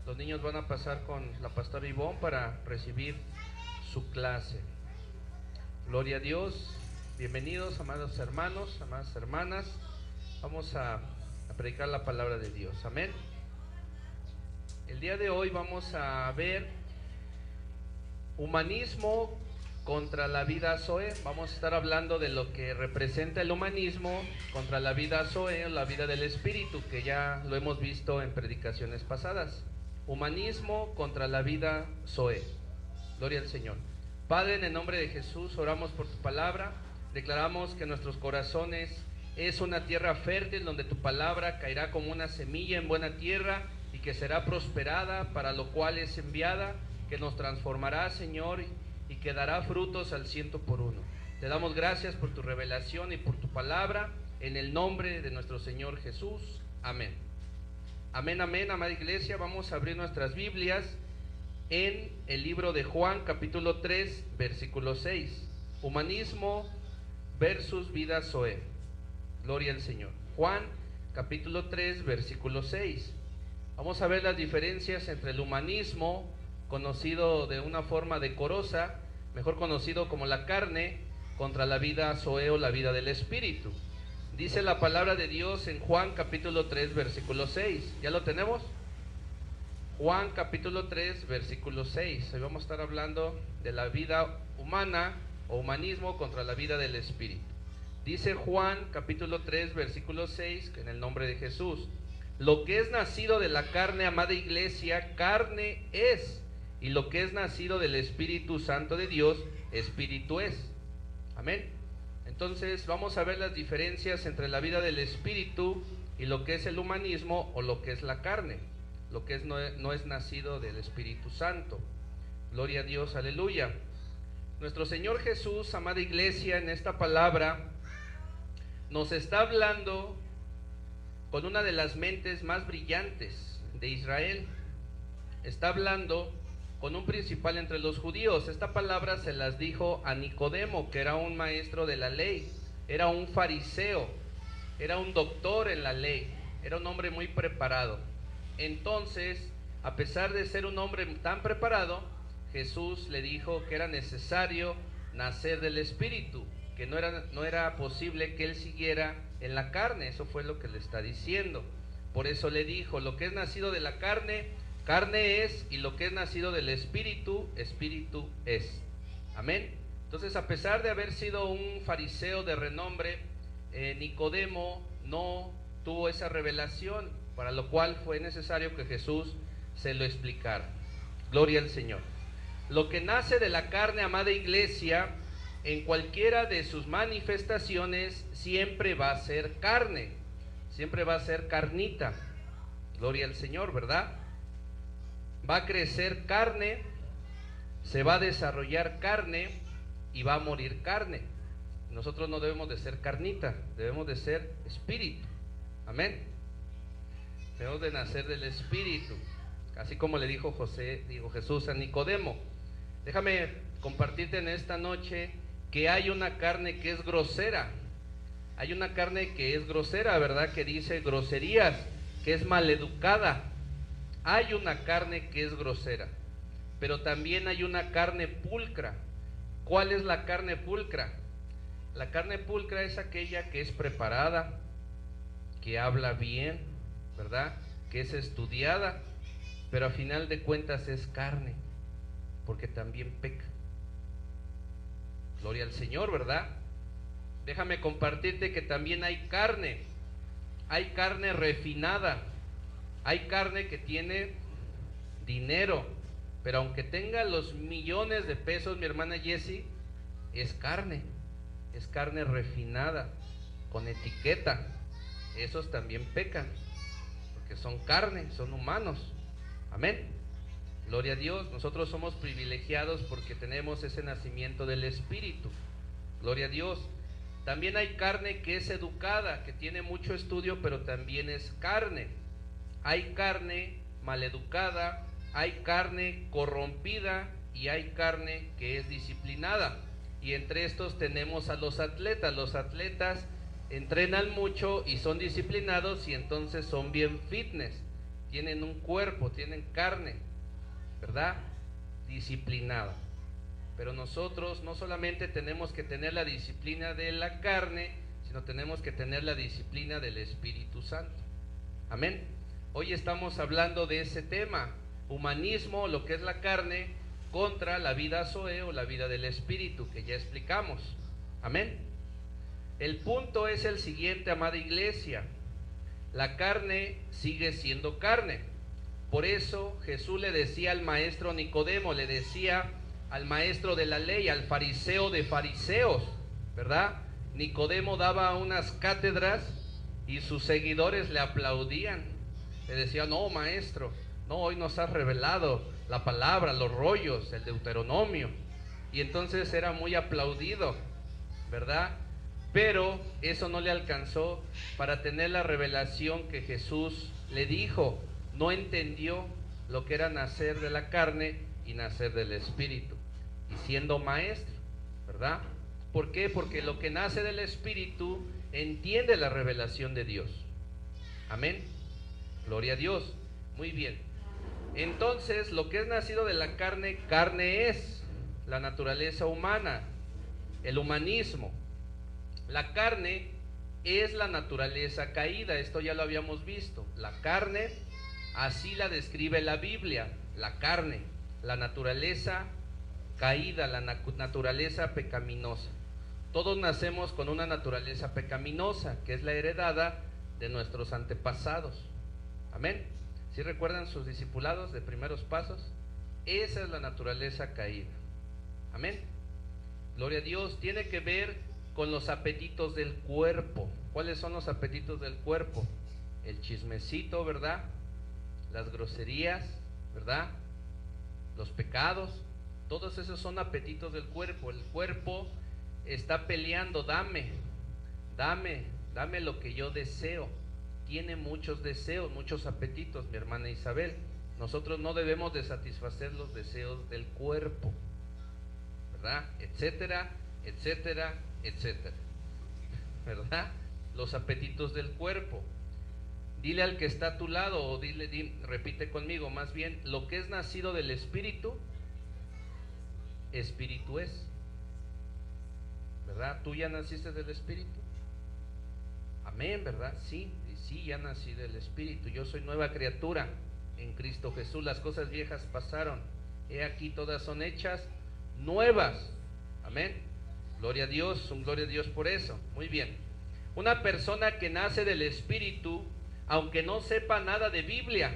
Los niños van a pasar con la pastora Ivonne para recibir su clase. Gloria a Dios. Bienvenidos, amados hermanos, amadas hermanas. Vamos a predicar la palabra de Dios. Amén. El día de hoy vamos a ver humanismo contra la vida Zoe. Vamos a estar hablando de lo que representa el humanismo contra la vida Zoe, la vida del espíritu, que ya lo hemos visto en predicaciones pasadas. Humanismo contra la vida Zoe. Gloria al Señor. Padre, en el nombre de Jesús, oramos por tu palabra. Declaramos que nuestros corazones es una tierra fértil donde tu palabra caerá como una semilla en buena tierra y que será prosperada, para lo cual es enviada, que nos transformará, Señor, y que dará frutos al 100%. Te damos gracias por tu revelación y por tu palabra, en el nombre de nuestro Señor Jesús. Amén. Amén, amén, amada iglesia. Vamos a abrir nuestras Biblias en el libro de Juan, capítulo 3, versículo 6. Humanismo versus vida Zoe. Gloria al Señor. Juan, capítulo 3, versículo 6. Vamos a ver las diferencias entre el humanismo, conocido de una forma decorosa, mejor conocido como la carne, contra la vida Zoe o la vida del espíritu. Dice la palabra de Dios en Juan capítulo 3 versículo 6. ¿Ya lo tenemos? Juan capítulo 3 versículo 6. Hoy vamos a estar hablando de la vida humana o humanismo contra la vida del espíritu. Dice Juan capítulo 3 versículo 6, que en el nombre de Jesús: lo que es nacido de la carne, amada iglesia, carne es, y lo que es nacido del Espíritu Santo de Dios, espíritu es. Amén. Entonces vamos a ver las diferencias entre la vida del espíritu y lo que es el humanismo o lo que es la carne, lo que no es nacido del Espíritu Santo. Gloria a Dios, aleluya. Nuestro Señor Jesús, amada iglesia, en esta palabra nos está hablando con una de las mentes más brillantes de Israel. Está hablando con un principal entre los judíos. Esta palabra se las dijo a Nicodemo, que era un maestro de la ley, era un fariseo, era un doctor en la ley, era un hombre muy preparado. Entonces, a pesar de ser un hombre tan preparado, Jesús le dijo que era necesario nacer del Espíritu, que no era posible que él siguiera en la carne. Eso fue lo que le está diciendo. Por eso le dijo: lo que es nacido de la carne, carne es, y lo que es nacido del Espíritu, espíritu es. Amén. Entonces, a pesar de haber sido un fariseo de renombre, Nicodemo no tuvo esa revelación, para lo cual fue necesario que Jesús se lo explicara. Gloria al Señor. Lo que nace de la carne, amada iglesia, en cualquiera de sus manifestaciones, siempre va a ser carne, siempre va a ser carnita. Gloria al Señor, ¿verdad? Va a crecer carne, se va a desarrollar carne y va a morir carne. Nosotros no debemos de ser carnita, debemos de ser espíritu. Amén. Debemos de nacer del espíritu, así como le dijo Jesús a Nicodemo. Déjame compartirte en esta noche que hay una carne que es grosera. Hay una carne que es grosera, ¿verdad? Que dice groserías, que es maleducada. Hay una carne que es grosera, pero también hay una carne pulcra. ¿Cuál es la carne pulcra? La carne pulcra es aquella que es preparada, que habla bien, ¿verdad? Que es estudiada, pero a final de cuentas es carne, porque también peca. Gloria al Señor, ¿verdad? Déjame compartirte que también hay carne refinada. Hay carne que tiene dinero, pero aunque tenga los millones de pesos, mi hermana Jessie, es carne refinada, con etiqueta. Esos también pecan, porque son carne, son humanos. Amén. Gloria a Dios. Nosotros somos privilegiados porque tenemos ese nacimiento del Espíritu. Gloria a Dios. También hay carne que es educada, que tiene mucho estudio, pero también es carne. Hay carne maleducada, hay carne corrompida y hay carne que es disciplinada. Y entre estos tenemos a los atletas. Los atletas entrenan mucho y son disciplinados y entonces son bien fitness. tienen un cuerpo, tienen carne, ¿verdad? Disciplinada. Pero nosotros no solamente tenemos que tener la disciplina de la carne, sino tenemos que tener la disciplina del Espíritu Santo. Amén. Hoy estamos hablando de ese tema, humanismo, lo que es la carne, contra la vida Zoe o la vida del Espíritu, que ya explicamos. Amén. El punto es el siguiente, amada iglesia: la carne sigue siendo carne. Por eso Jesús le decía al maestro Nicodemo, le decía al maestro de la ley, al fariseo de fariseos, ¿verdad? Nicodemo daba unas cátedras y sus seguidores le aplaudían. Le decían: no, maestro, no, hoy nos has revelado la palabra, los rollos, el Deuteronomio. Y entonces era muy aplaudido, ¿verdad? Pero eso no le alcanzó para tener la revelación que Jesús le dijo. No entendió lo que era nacer de la carne y nacer del Espíritu, y siendo maestro, ¿verdad? ¿Por qué? Porque lo que nace del Espíritu entiende la revelación de Dios. Amén. Gloria a Dios. Muy bien. Entonces, lo que es nacido de la carne, carne es la naturaleza humana, el humanismo. La carne es la naturaleza caída, esto ya lo habíamos visto. La carne, así la describe la Biblia, la carne, la naturaleza caída, la naturaleza pecaminosa. Todos nacemos con una naturaleza pecaminosa, que es la heredada de nuestros antepasados. Amén. ¿Sí recuerdan sus discipulados de primeros pasos? Esa es la naturaleza caída. Amén. Gloria a Dios. Tiene que ver con los apetitos del cuerpo. ¿Cuáles son los apetitos del cuerpo? El chismecito, ¿verdad? Las groserías, ¿verdad? Los pecados. Todos esos son apetitos del cuerpo. El cuerpo está peleando: dame lo que yo deseo. Tiene muchos deseos, muchos apetitos, mi hermana Isabel. Nosotros no debemos de satisfacer los deseos del cuerpo, ¿verdad? Etcétera, etcétera, etcétera, ¿verdad? Los apetitos del cuerpo. Dile al que está a tu lado, o repite conmigo más bien: lo que es nacido del Espíritu, Espíritu es. ¿Verdad? ¿Tú ya naciste del Espíritu? Amén, ¿verdad? Sí, ya nací del Espíritu. Yo soy nueva criatura en Cristo Jesús. Las cosas viejas pasaron, he aquí todas son hechas nuevas. Amén. Gloria a Dios, gloria a Dios por eso. Muy bien. Una persona que nace del Espíritu, aunque no sepa nada de Biblia,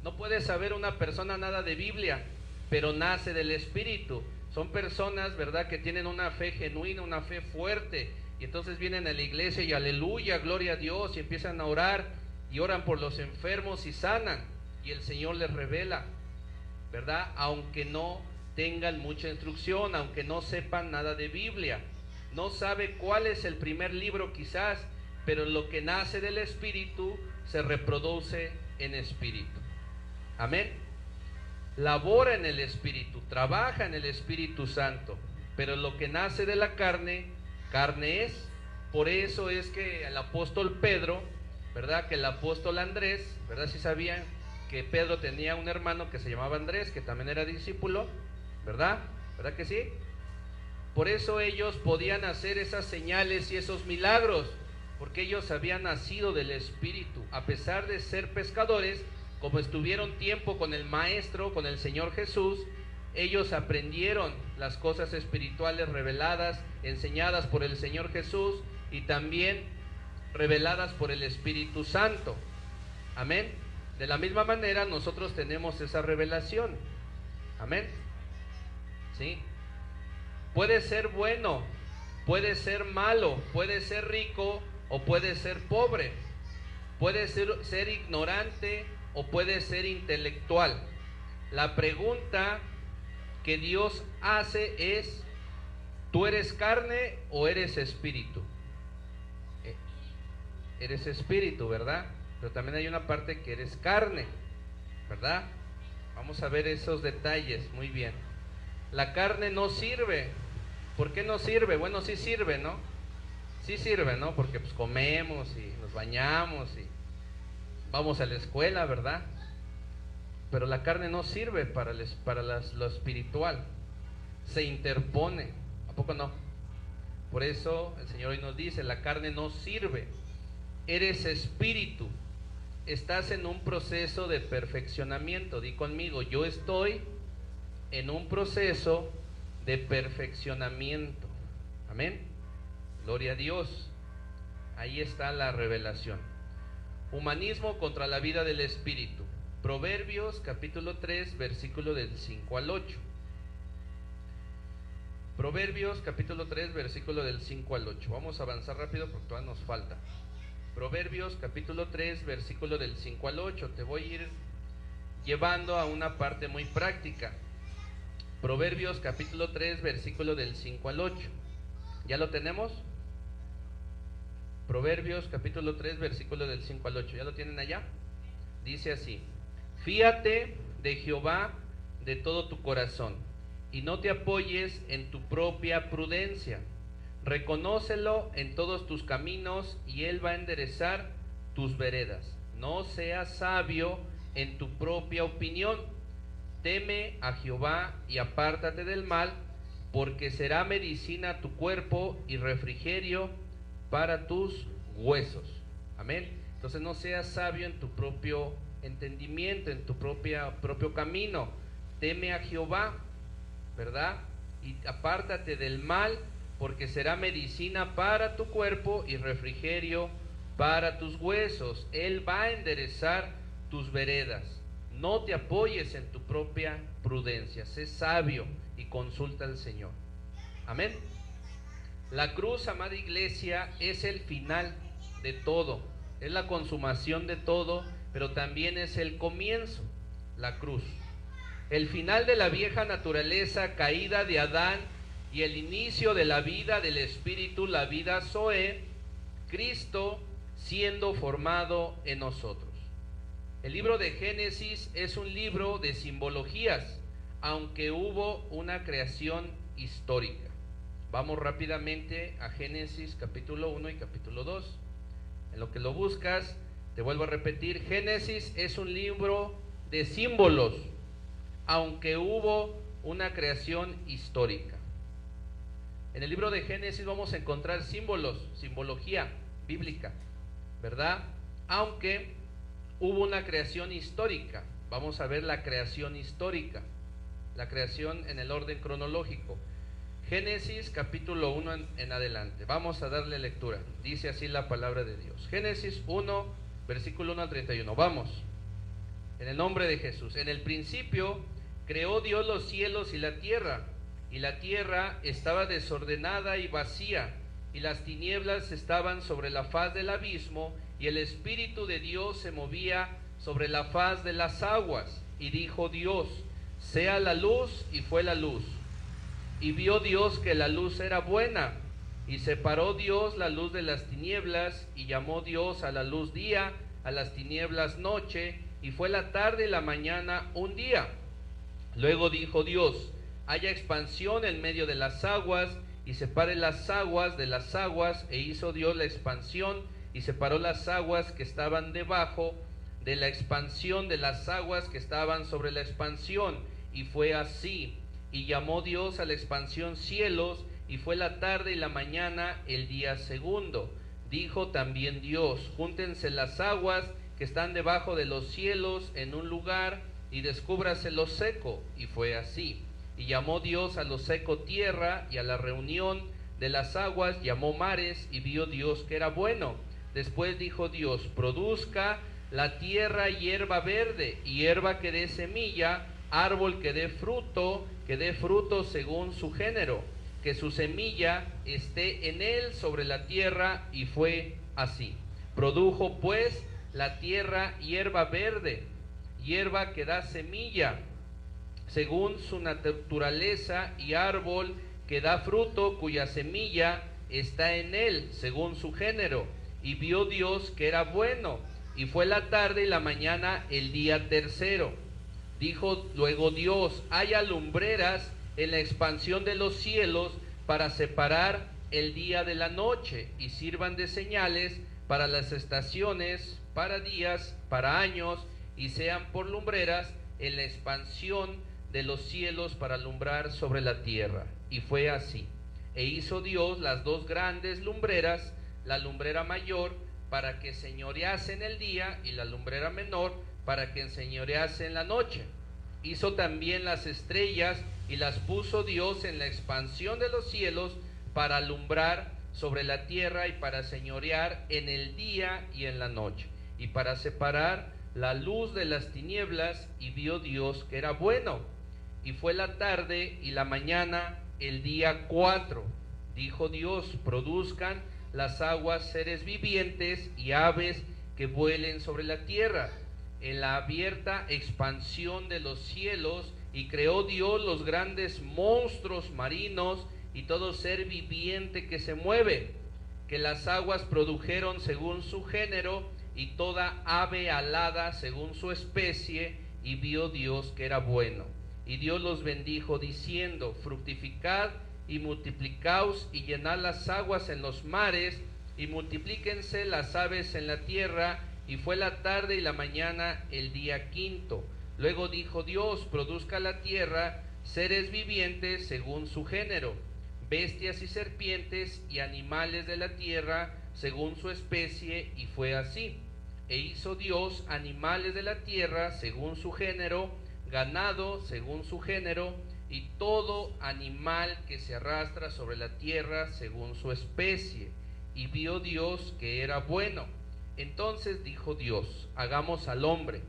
no puede saber una persona nada de Biblia, pero nace del Espíritu. Son personas, ¿verdad?, que tienen una fe genuina, una fe fuerte, y entonces vienen a la iglesia y aleluya, gloria a Dios, y empiezan a orar, y oran por los enfermos y sanan, y el Señor les revela, ¿verdad? Aunque no tengan mucha instrucción, aunque no sepan nada de Biblia, no sabe cuál es el primer libro quizás, pero lo que nace del Espíritu se reproduce en Espíritu. Amén. Labora en el Espíritu, trabaja en el Espíritu Santo, pero lo que nace de la carne, carne es. Por eso es que el apóstol Pedro, ¿verdad?, que el apóstol Andrés, ¿verdad?, si sabían que Pedro tenía un hermano que se llamaba Andrés, que también era discípulo, ¿verdad? ¿Verdad que sí? Por eso ellos podían hacer esas señales y esos milagros, porque ellos habían nacido del Espíritu. A pesar de ser pescadores, como estuvieron tiempo con el Maestro, con el Señor Jesús, ellos aprendieron las cosas espirituales reveladas, enseñadas por el Señor Jesús, y también reveladas por el Espíritu Santo. Amén. De la misma manera nosotros tenemos esa revelación. Amén. ¿Sí? Puede ser bueno, puede ser malo, puede ser rico o puede ser pobre, puede ser ignorante o puede ser intelectual. La pregunta que Dios hace es: ¿tú eres carne o eres espíritu? Eres espíritu, ¿verdad? Pero también hay una parte que eres carne, ¿verdad? Vamos a ver esos detalles. Muy bien. La carne no sirve. ¿Por qué no sirve? Bueno, sí sirve, ¿no? Sí sirve, ¿no? Porque pues comemos y nos bañamos y vamos a la escuela, ¿verdad? Pero la carne no sirve para lo espiritual, se interpone, ¿a poco no? Por eso el Señor hoy nos dice, la carne no sirve, eres espíritu, estás en un proceso de perfeccionamiento. Di conmigo, yo estoy en un proceso de perfeccionamiento. Amén. Gloria a Dios. Ahí está la revelación. Humanismo contra la vida del espíritu. Proverbios capítulo 3, versículo del 5 al 8. Proverbios capítulo 3, versículo del 5 al 8. Vamos a avanzar rápido porque todavía nos falta. Proverbios capítulo 3, versículo del 5 al 8. Te voy a ir llevando a una parte muy práctica. Proverbios capítulo 3, versículo del 5 al 8. ¿Ya lo tenemos? Proverbios capítulo 3, versículo del 5 al 8. ¿Ya lo tienen allá? Dice así: fíate de Jehová de todo tu corazón, y no te apoyes en tu propia prudencia. Reconócelo en todos tus caminos, y Él va a enderezar tus veredas. No seas sabio en tu propia opinión. Teme a Jehová y apártate del mal, porque será medicina a tu cuerpo y refrigerio para tus huesos. Amén. Entonces no seas sabio en tu propio entendimiento, en tu propio camino. Teme a Jehová, ¿verdad? Y apártate del mal, porque será medicina para tu cuerpo y refrigerio para tus huesos. Él va a enderezar tus veredas. No te apoyes en tu propia prudencia. Sé sabio y consulta al Señor. Amén. La cruz, amada iglesia, es el final de todo. Es la consumación de todo, pero también es el comienzo. La cruz. El final de la vieja naturaleza caída de Adán y el inicio de la vida del Espíritu, la vida Zoe, Cristo siendo formado en nosotros. El libro de Génesis es un libro de simbologías, aunque hubo una creación histórica. Vamos rápidamente a Génesis capítulo 1 y capítulo 2. En lo que lo buscas, te vuelvo a repetir, Génesis es un libro de símbolos, aunque hubo una creación histórica. En el libro de Génesis vamos a encontrar símbolos, simbología bíblica, ¿verdad? Aunque hubo una creación histórica. Vamos a ver la creación histórica, la creación en el orden cronológico. Génesis capítulo 1 en adelante. Vamos a darle lectura. Dice así la palabra de Dios. Génesis 1, versículo 1 al 31. Vamos. En el nombre de Jesús. En el principio creó Dios los cielos y la tierra estaba desordenada y vacía, y las tinieblas estaban sobre la faz del abismo, y el Espíritu de Dios se movía sobre la faz de las aguas. Y dijo Dios: sea la luz, y fue la luz. Y vio Dios que la luz era buena, y separó Dios la luz de las tinieblas, y llamó Dios a la luz día, a las tinieblas noche, y fue la tarde y la mañana un día. Luego dijo Dios: haya expansión en medio de las aguas, y separe las aguas de las aguas. E hizo Dios la expansión, y separó las aguas que estaban debajo de la expansión de las aguas que estaban sobre la expansión. Y fue así. Y llamó Dios a la expansión cielos, y fue la tarde y la mañana el día segundo. Dijo también Dios: júntense las aguas que están debajo de los cielos en un lugar, y descúbrase lo seco. Y fue así. Y llamó Dios a lo seco tierra, y a la reunión de las aguas llamó mares, y vio Dios que era bueno. Después dijo Dios: produzca la tierra hierba verde, hierba que dé semilla, árbol que dé fruto según su género, que su semilla esté en él sobre la tierra. Y fue así. Produjo pues la tierra hierba verde, hierba que da semilla según su naturaleza, y árbol que da fruto cuya semilla está en él según su género. Y vio Dios que era bueno. Y fue la tarde y la mañana el día tercero. Dijo luego Dios: haya lumbreras en la expansión de los cielos para separar el día de la noche, y sirvan de señales para las estaciones, para días, para años, y sean por lumbreras en la expansión de los cielos para alumbrar sobre la tierra. Y fue así. E hizo Dios las dos grandes lumbreras, la lumbrera mayor para que señorease en el día y la lumbrera menor para que enseñorease en la noche. Hizo también las estrellas y las puso Dios en la expansión de los cielos para alumbrar sobre la tierra y para señorear en el día y en la noche, y para separar la luz de las tinieblas. Y vio Dios que era bueno. Y fue la tarde y la mañana el día 4. Dijo Dios: produzcan las aguas seres vivientes y aves que vuelen sobre la tierra en la abierta expansión de los cielos. Y creó Dios los grandes monstruos marinos y todo ser viviente que se mueve, que las aguas produjeron según su género, y toda ave alada según su especie. Y vio Dios que era bueno. Y Dios los bendijo diciendo: fructificad y multiplicaos y llenad las aguas en los mares, y multiplíquense las aves en la tierra. Y fue la tarde y la mañana el día 5. Luego dijo Dios: produzca la tierra seres vivientes según su género, bestias y serpientes y animales de la tierra según su especie. Y fue así. E hizo Dios animales de la tierra según su género, ganado según su género, y todo animal que se arrastra sobre la tierra según su especie. Y vio Dios que era bueno. Entonces dijo Dios: hagamos al hombre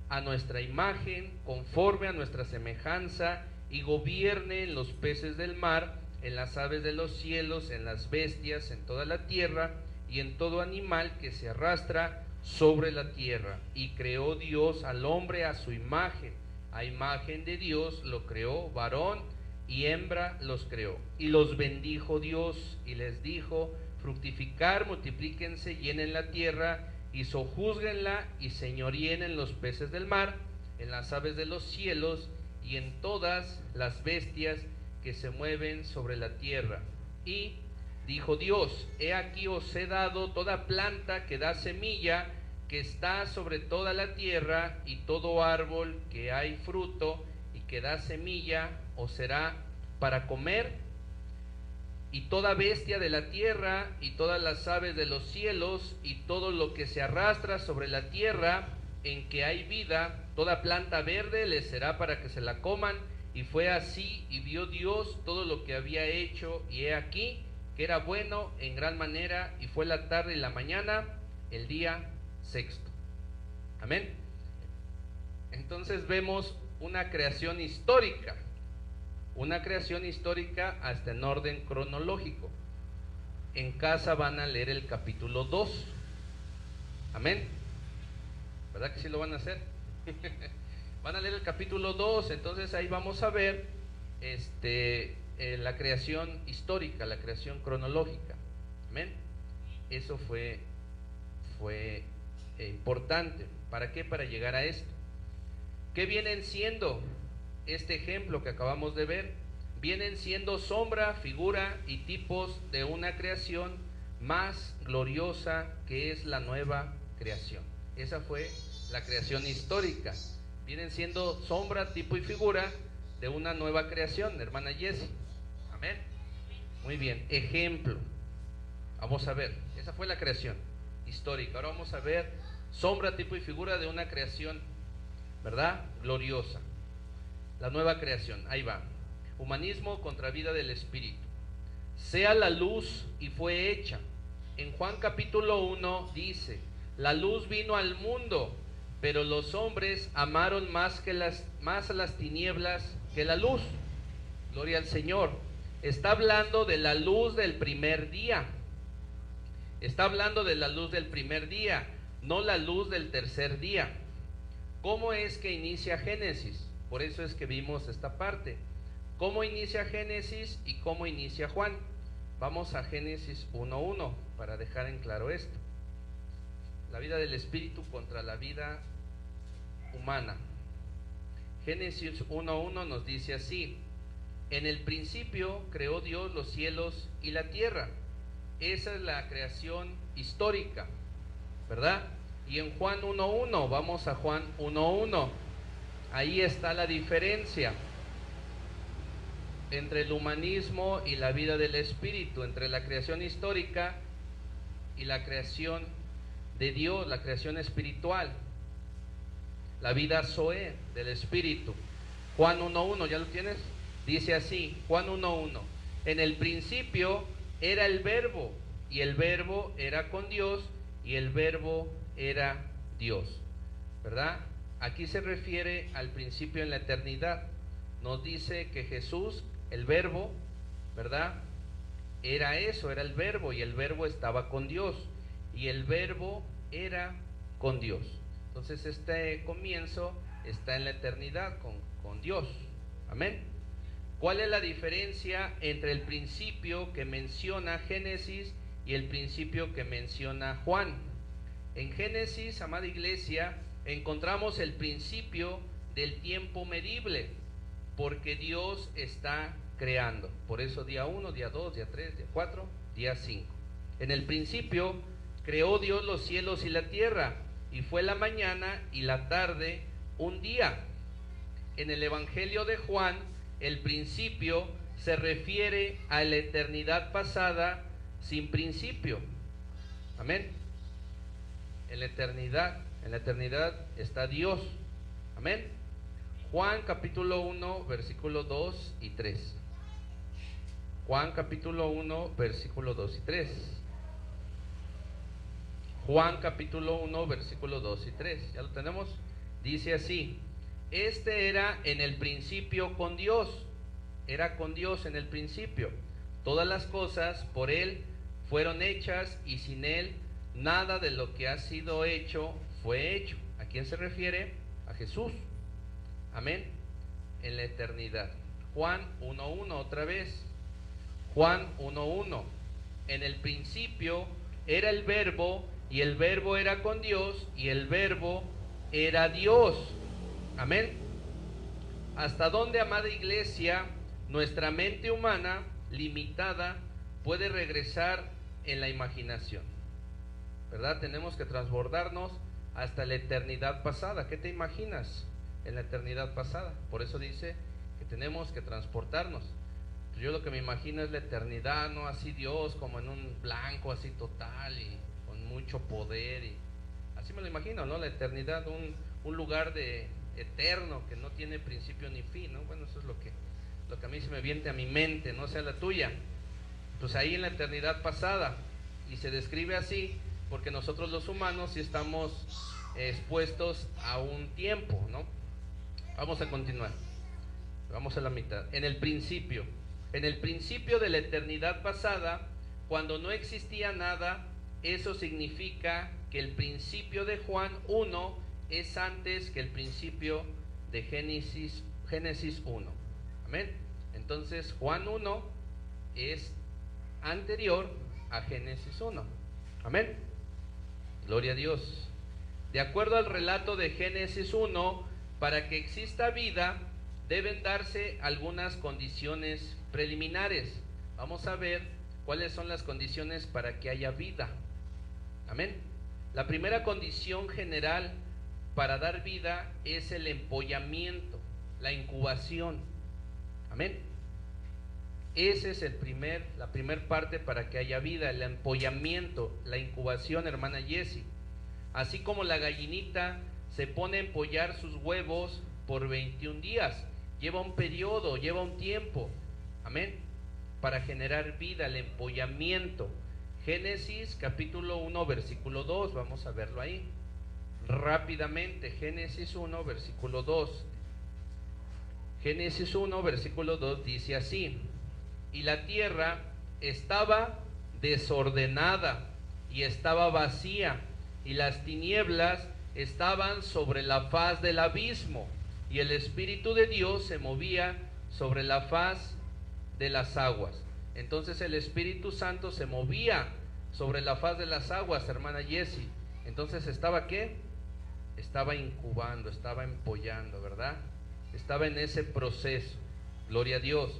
a nuestra imagen, conforme a nuestra semejanza, y gobierne en los peces del mar, en las aves de los cielos, en las bestias, en toda la tierra, y en todo animal que se arrastra sobre la tierra. Y creó Dios al hombre a su imagen, a imagen de Dios lo creó, varón y hembra los creó. Y los bendijo Dios y les dijo: fructificar, multiplíquense, llenen la tierra y sojúzguenla, y señoríen en los peces del mar, en las aves de los cielos, y en todas las bestias que se mueven sobre la tierra. Y dijo Dios: he aquí os he dado toda planta que da semilla, que está sobre toda la tierra, y todo árbol que hay fruto y que da semilla os será para comer, y toda bestia de la tierra, y todas las aves de los cielos, y todo lo que se arrastra sobre la tierra en que hay vida, toda planta verde les será para que se la coman. Y fue así. Y vio Dios todo lo que había hecho, y he aquí que era bueno en gran manera. Y fue la tarde y la mañana el día 6. Amén. Entonces vemos una creación histórica, hasta en orden cronológico. En casa van a leer el capítulo 2. Amén. ¿Verdad que sí lo van a hacer? Van a leer el capítulo 2, entonces ahí vamos a ver la creación histórica, la creación cronológica. Amén. Eso fue importante. ¿Para qué? Para llegar a esto. ¿Qué vienen siendo este ejemplo que acabamos de ver? Vienen siendo sombra, figura y tipos de una creación más gloriosa, que es la nueva creación. Esa fue la creación histórica. Vienen siendo sombra, tipo y figura de una nueva creación, hermana Jessie. Amén. Muy bien, ejemplo. Vamos a ver, esa fue la creación histórica. Ahora vamos a ver sombra, tipo y figura de una creación, ¿verdad? Gloriosa. La nueva creación, ahí va. Humanismo contra vida del espíritu. Sea la luz y fue hecha. En Juan capítulo 1 dice: la luz vino al mundo, pero los hombres amaron más las tinieblas que la luz. Gloria al Señor. Está hablando de la luz del primer día. Está hablando de la luz del primer día, no la luz del tercer día. ¿Cómo es que inicia Génesis? Por eso es que vimos esta parte. ¿Cómo inicia Génesis y cómo inicia Juan? Vamos a Génesis 1:1 para dejar en claro esto. La vida del espíritu contra la vida humana. Génesis 1:1 nos dice así: en el principio creó Dios los cielos y la tierra. Esa es la creación histórica, ¿verdad? Y en Juan 1:1, vamos a Juan 1:1, ahí está la diferencia entre el humanismo y la vida del espíritu, entre la creación histórica y la creación de Dios, la creación espiritual, la vida Zoe del espíritu. Juan 1:1, ¿ya lo tienes? Dice así, Juan 1:1, en el principio era el verbo, y el verbo era con Dios, y el verbo era Dios, ¿verdad? Aquí se refiere al principio en la eternidad. Nos dice que Jesús, el verbo, ¿verdad? Era eso, era el verbo, y el verbo estaba con Dios, y el verbo era con Dios. Entonces este comienzo está en la eternidad con Dios. Amén. ¿Cuál es la diferencia entre el principio que menciona Génesis y el principio que menciona Juan? En Génesis, amada iglesia, encontramos el principio del tiempo medible, porque Dios está creando. Por eso día 1, día 2, día 3, día 4, día 5. En el principio creó Dios los cielos y la tierra, y fue la mañana y la tarde un día. En el Evangelio de Juan, el principio se refiere a la eternidad pasada sin principio. Amén. En la eternidad está Dios. Amén. Juan capítulo 1, versículo 2 y 3. Juan capítulo 1, versículo 2 y 3. Juan capítulo 1, versículo 2 y 3. ¿Ya lo tenemos? Dice así: este era en el principio con Dios. Era con Dios en el principio. Todas las cosas por Él fueron hechas, y sin Él nada de lo que ha sido hecho fue hecho. ¿A quién se refiere? A Jesús. Amén. En la eternidad. Juan 1:1 otra vez. Juan 1:1. En el principio era el verbo, y el verbo era con Dios, y el verbo era Dios. Amén. ¿Hasta dónde, amada iglesia, nuestra mente humana limitada puede regresar en la imaginación? ¿Verdad? Tenemos que transbordarnos hasta la eternidad pasada. ¿Qué te imaginas en la eternidad pasada? Por eso dice que tenemos que transportarnos. Yo lo que me imagino es la eternidad, ¿no? Así Dios como en un blanco así total y con mucho poder, y así me lo imagino, ¿no? La eternidad, un lugar de eterno que no tiene principio ni fin, ¿no? Bueno, eso es lo que a mí se me viene a mi mente, no sea la tuya. Pues ahí en la eternidad pasada, y se describe así porque nosotros los humanos sí estamos expuestos a un tiempo, ¿no? Vamos a continuar, vamos a la mitad. En el principio de la eternidad pasada, cuando no existía nada, eso significa que el principio de Juan 1 es antes que el principio de Génesis 1. Amén. Entonces Juan 1 es anterior a Génesis 1. Amén. Gloria a Dios. De acuerdo al relato de Génesis 1, para que exista vida deben darse algunas condiciones preliminares. Vamos a ver cuáles son las condiciones para que haya vida. Amén. La primera condición general para dar vida es el empollamiento, la incubación. Amén. Ese es la primer parte para que haya vida, el empollamiento, la incubación, hermana Jessie. Así como la gallinita se pone a empollar sus huevos por 21 días, lleva un periodo, lleva un tiempo. Amén. Para generar vida, el empollamiento. Génesis capítulo 1 versículo 2, vamos a verlo ahí rápidamente. Génesis 1 versículo 2. Génesis 1 versículo 2 dice así: y la tierra estaba desordenada y estaba vacía, y las tinieblas estaban sobre la faz del abismo, y el Espíritu de Dios se movía sobre la faz de las aguas. Entonces el Espíritu Santo se movía sobre la faz de las aguas, hermana Jessie. Entonces ¿estaba qué? Estaba incubando, estaba empollando, ¿verdad? Estaba en ese proceso. Gloria a Dios.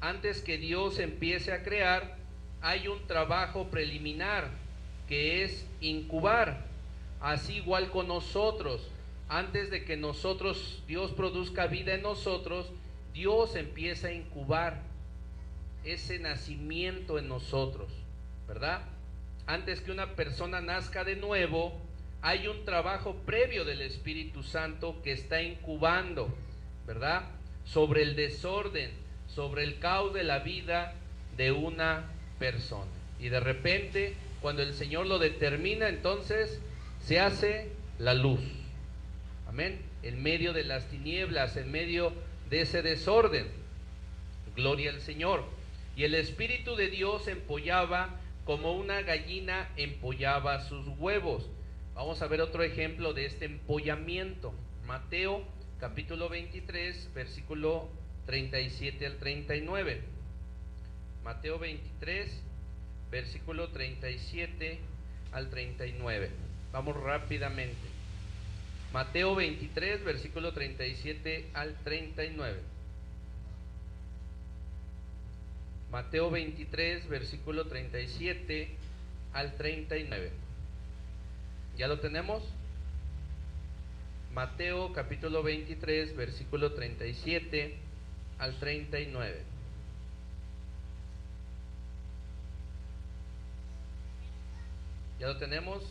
Antes que Dios empiece a crear, hay un trabajo preliminar que es incubar. Así igual con nosotros, antes de que Dios produzca vida en nosotros, Dios empieza a incubar ese nacimiento en nosotros, ¿verdad? Antes que una persona nazca de nuevo, hay un trabajo previo del Espíritu Santo que está incubando, ¿verdad? Sobre el desorden, sobre el caos de la vida de una persona. Y de repente, cuando el Señor lo determina, entonces se hace la luz. Amén. En medio de las tinieblas, en medio de ese desorden. Gloria al Señor. Y el Espíritu de Dios empollaba como una gallina empollaba sus huevos. Vamos a ver otro ejemplo de este empollamiento. Mateo capítulo 23, versículo 37 al 39. Mateo 23, versículo 37 al 39. Vamos rápidamente. Mateo 23, versículo 37 al 39. Mateo 23, versículo 37 al 39. ¿Ya lo tenemos? Mateo capítulo 23, versículo 37 al 39. ¿Ya lo tenemos?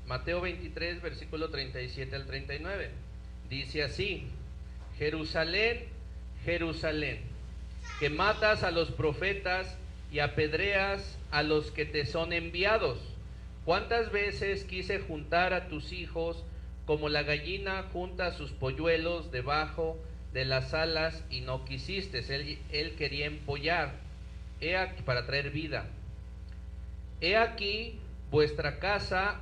Mateo 23, versículo 37 al 39. Dice así: Jerusalén, Jerusalén, que matas a los profetas y apedreas a los que te son enviados. ¿Cuántas veces quise juntar a tus hijos como la gallina junta sus polluelos debajo de las alas y no quisiste? Él quería empollar para traer vida. He aquí vuestra casa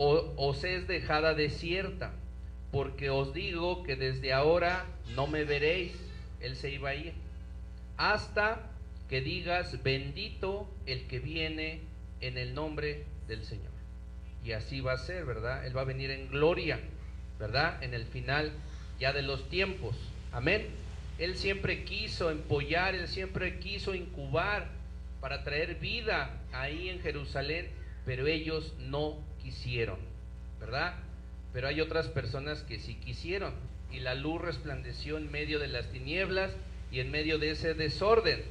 os es dejada desierta, porque os digo que desde ahora no me veréis. Él se iba a ir hasta que digas: bendito el que viene en el nombre del Señor. Y así va a ser, ¿verdad? Él va a venir en gloria, ¿verdad? En el final ya de los tiempos. Amén. Él siempre quiso empollar, él siempre quiso incubar para traer vida ahí en Jerusalén, pero ellos no quisieron, ¿verdad? Pero hay otras personas que sí quisieron, y la luz resplandeció en medio de las tinieblas y en medio de ese desorden,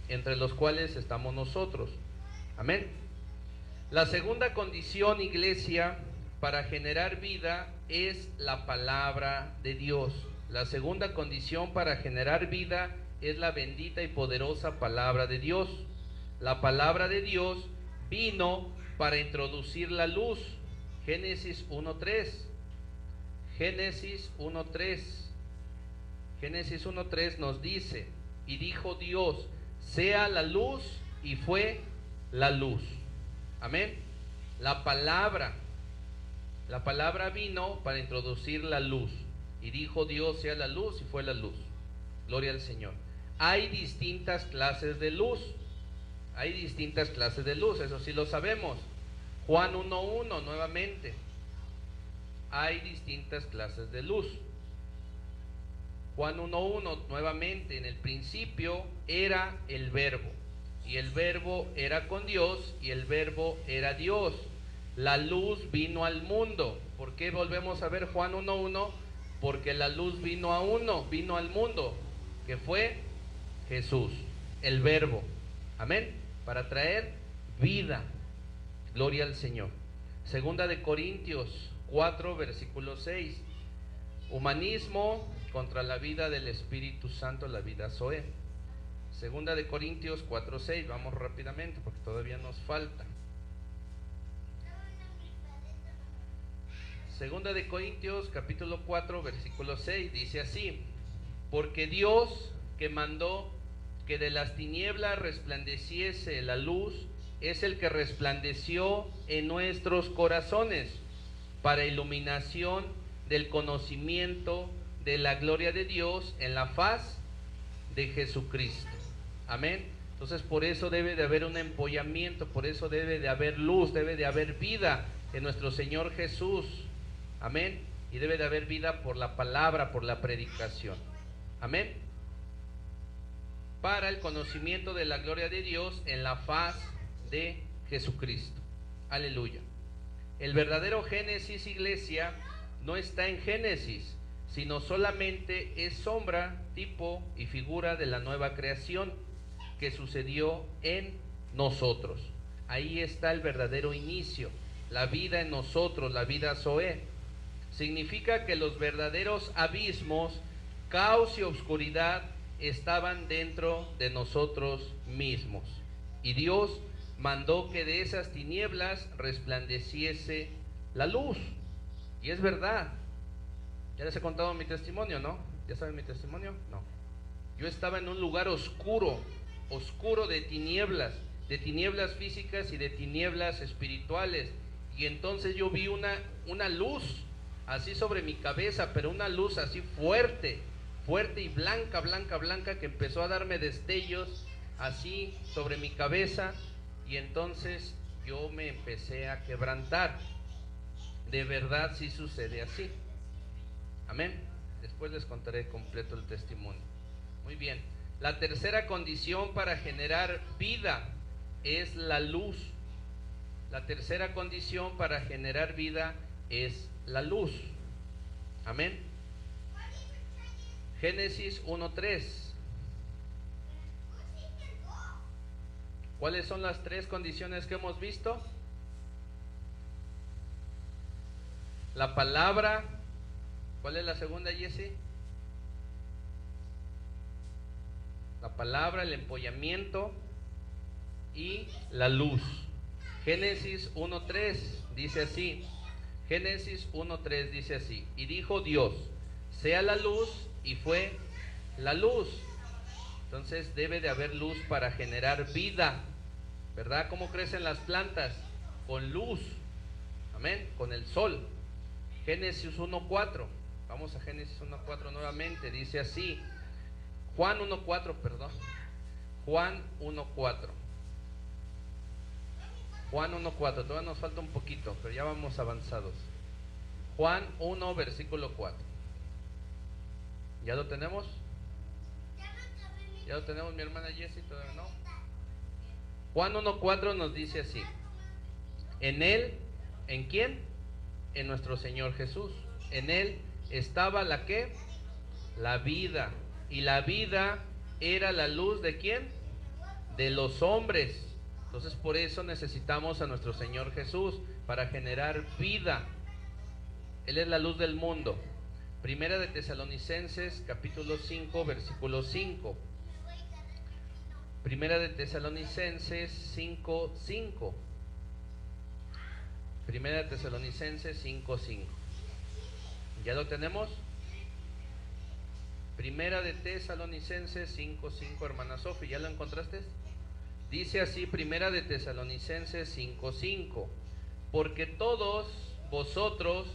entre los cuales estamos nosotros. Amén. La segunda condición, iglesia, para generar vida es la palabra de Dios. La segunda condición para generar vida es la bendita y poderosa palabra de Dios. La palabra de Dios vino para introducir la luz. Génesis 1:3. Génesis 1:3. Génesis 1:3 nos dice: y dijo Dios, sea la luz, y fue la luz. Amén. La palabra vino para introducir la luz. Y dijo Dios, sea la luz, y fue la luz. Gloria al Señor. Hay distintas clases de luz. Hay distintas clases de luz, eso sí lo sabemos. Juan 1:1 nuevamente. Hay distintas clases de luz. Juan 1:1 nuevamente: en el principio era el Verbo, y el Verbo era con Dios, y el Verbo era Dios. La luz vino al mundo. ¿Por qué volvemos a ver Juan 1:1? Porque la luz vino al mundo, que fue Jesús, el Verbo. Amén. Para traer vida. Gloria al Señor. Segunda de Corintios 4, versículo 6. Humanismo contra la vida del Espíritu Santo, la vida Zoe. Segunda de Corintios 4:6. Vamos rápidamente porque todavía nos falta. Segunda de Corintios capítulo 4, versículo 6 dice así: porque Dios, que mandó que de las tinieblas resplandeciese la luz, es el que resplandeció en nuestros corazones para iluminación del conocimiento de la gloria de Dios en la faz de Jesucristo. Amén. Entonces por eso debe de haber un empollamiento, por eso debe de haber luz, debe de haber vida en nuestro Señor Jesús. Amén. Y debe de haber vida por la palabra, por la predicación. Amén. Para el conocimiento de la gloria de Dios en la faz de Jesucristo. Aleluya. El verdadero Génesis, iglesia, no está en Génesis, sino solamente es sombra, tipo y figura de la nueva creación que sucedió en nosotros. Ahí está el verdadero inicio, la vida en nosotros, la vida Zoé. Significa que los verdaderos abismos, caos y oscuridad estaban dentro de nosotros mismos. Y Dios mandó que de esas tinieblas resplandeciese la luz. Y es verdad. Ya les he contado mi testimonio, ¿no? ¿Ya saben mi testimonio? No. Yo estaba en un lugar oscuro, oscuro de tinieblas físicas y de tinieblas espirituales. Y entonces yo vi una luz así sobre mi cabeza, pero una luz así fuerte y blanca, que empezó a darme destellos así sobre mi cabeza. Y entonces yo me empecé a quebrantar. De verdad sí sucede así. Amén. Después les contaré completo el testimonio. Muy bien. La tercera condición para generar vida es la luz. La tercera condición para generar vida es la luz. Amén. Génesis 1:3. ¿Cuáles son las tres condiciones que hemos visto? La palabra. ¿Cuál es la segunda, Jesse? La palabra, el empollamiento y la luz. Génesis 1:3 dice así. Génesis 1:3 dice así. Y dijo Dios, sea la luz, y fue la luz. Entonces debe de haber luz para generar vida, ¿verdad? ¿Cómo crecen las plantas? Con luz. Amén, con el sol. Génesis 1:4. Vamos a Génesis 1:4 nuevamente. Dice así. Juan 1:4, perdón. Juan 1:4. Juan 1:4. Todavía nos falta un poquito, pero ya vamos avanzados. Juan 1, versículo 4. ¿Ya lo tenemos? ¿Ya lo tenemos, mi hermana Jessie? ¿Todavía no? Juan 1:4 nos dice así. En él, ¿en quién? En nuestro Señor Jesús. En él estaba la ¿qué? La vida. Y la vida era la luz ¿de quién? De los hombres. Entonces por eso necesitamos a nuestro Señor Jesús para generar vida. Él es la luz del mundo. Primera de Tesalonicenses capítulo 5 versículo 5. Primera de Tesalonicenses 5:5. Primera de Tesalonicenses 5:5. ¿Ya lo tenemos? Primera de Tesalonicenses 5:5, hermana Sofi, ¿ya lo encontraste? Dice así, Primera de Tesalonicenses 5:5. Porque todos vosotros